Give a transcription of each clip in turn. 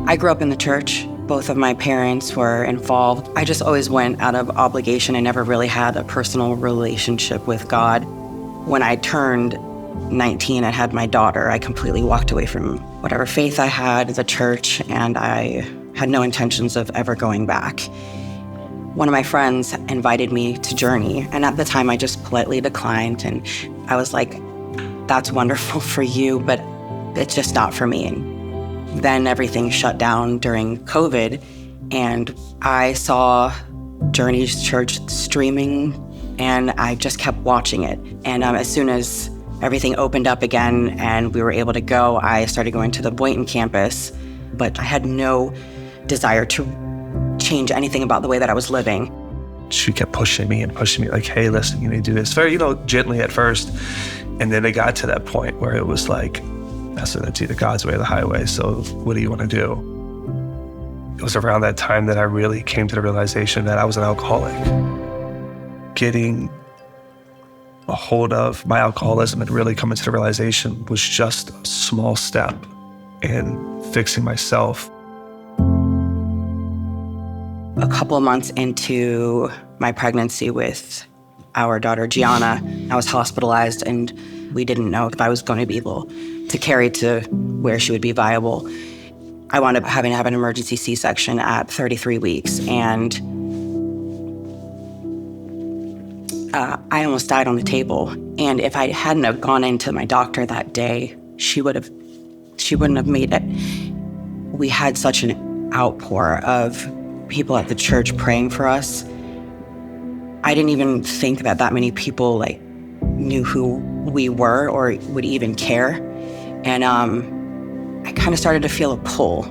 I grew up in the church. Both of my parents were involved. I just always went out of obligation. I never really had a personal relationship with God. When I turned 19 and had my daughter, I completely walked away from whatever faith I had, the church, and I had no intentions of ever going back. One of my friends invited me to Journey, and at the time I just politely declined, and I was like, that's wonderful for you, but it's just not for me. And then everything shut down during COVID, and I saw Journey's church streaming, and I just kept watching it. And as soon as everything opened up again and we were able to go, I started going to the Boynton campus, but I had no desire to change anything about the way that I was living. She kept pushing me like, hey, listen, you need to do this. Very, gently at first. And then it got to that point where it was like, that's either God's way or the highway. So what do you want to do? It was around that time that I really came to the realization that I was an alcoholic. Getting a hold of my alcoholism and really coming to the realization was just a small step in fixing myself. A couple of months into my pregnancy with our daughter, Gianna, I was hospitalized, and we didn't know if I was going to be able to carry to where she would be viable. I wound up having to have an emergency C-section at 33 weeks, and I almost died on the table. And if I hadn't have gone into my doctor that day, she wouldn't have made it. We had such an outpour of people at the church praying for us. I didn't even think that many people knew who we were or would even care. And I kind of started to feel a pull.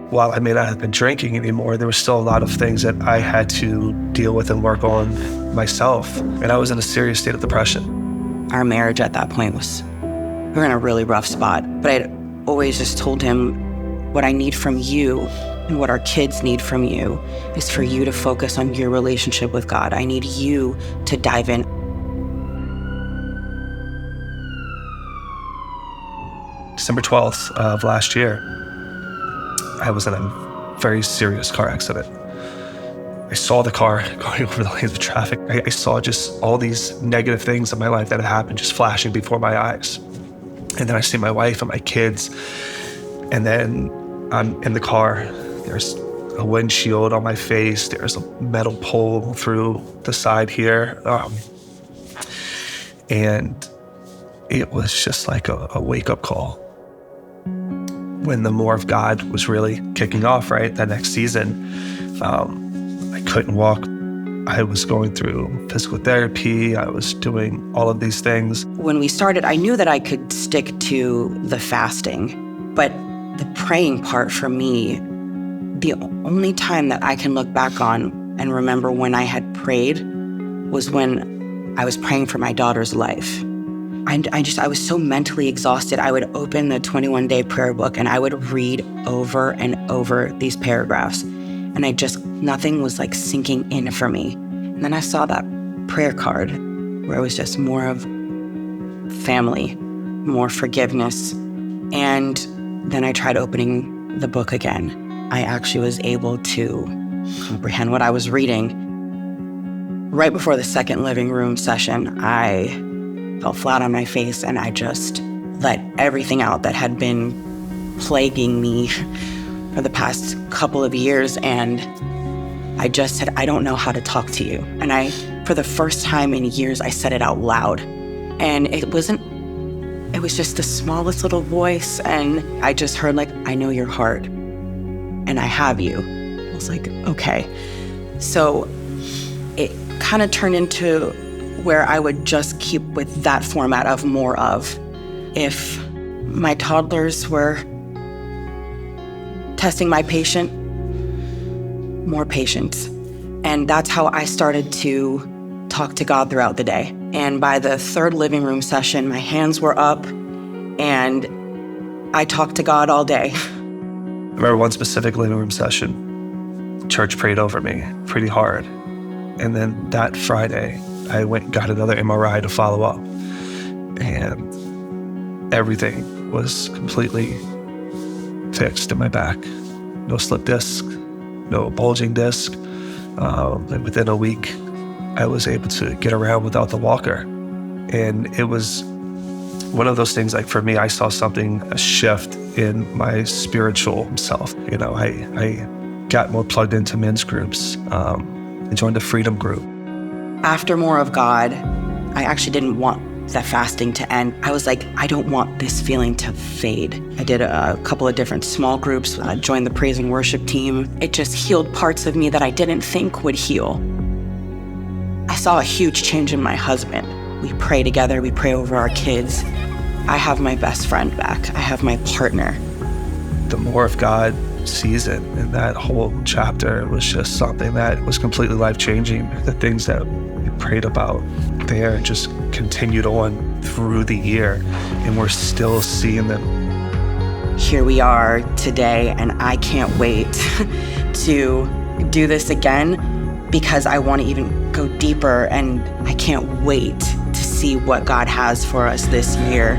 While I may not have been drinking anymore, there was still a lot of things that I had to deal with and work on myself. And I was in a serious state of depression. Our marriage at that point we were in a really rough spot. But I'd always just told him, what I need from you and what our kids need from you is for you to focus on your relationship with God. I need you to dive in. December 12th of last year, I was in a very serious car accident. I saw the car going over the lanes of traffic. I saw just all these negative things in my life that had happened just flashing before my eyes. And then I see my wife and my kids, and then I'm in the car. There's a windshield on my face. There's a metal pole through the side here. And it was just like a wake-up call. When the more of God was really kicking off, right, that next season, I couldn't walk. I was going through physical therapy. I was doing all of these things. When we started, I knew that I could stick to the fasting, but the praying part for me, the only time that I can look back on and remember when I had prayed was when I was praying for my daughter's life. I was so mentally exhausted. I would open the 21-day prayer book and I would read over and over these paragraphs. And nothing was sinking in for me. And then I saw that prayer card where it was just more of family, more forgiveness. And then I tried opening the book again. I actually was able to comprehend what I was reading. Right before the second living room session, I fell flat on my face and I just let everything out that had been plaguing me for the past couple of years. And I just said, I don't know how to talk to you. And for the first time in years, I said it out loud. And it was just the smallest little voice. And I just heard I know your heart and I have you. I was like, okay. So it kind of turned into where I would just keep with that format of more of. If my toddlers were testing my patience, more patience. And that's how I started to talk to God throughout the day. And by the third living room session, my hands were up and I talked to God all day. I remember one specific living room session, church prayed over me pretty hard. And then that Friday, I went and got another MRI to follow up. And everything was completely fixed in my back. No slip disc, no bulging disc. And within a week, I was able to get around without the walker. And it was one of those things, like for me, I saw a shift in my spiritual self. You know, I got more plugged into men's groups. I joined the Freedom group. After More of God, I actually didn't want the fasting to end. I was like, I don't want this feeling to fade. I did a couple of different small groups, joined the praise and worship team. It just healed parts of me that I didn't think would heal. I saw a huge change in my husband. We pray together, we pray over our kids. I have my best friend back. I have my partner. The More of God season and that whole chapter was just something that was completely life-changing. The things that we prayed about there just continued on through the year, and we're still seeing them. Here we are today, and I can't wait to do this again because I want to even go deeper, and I can't wait to see what God has for us this year.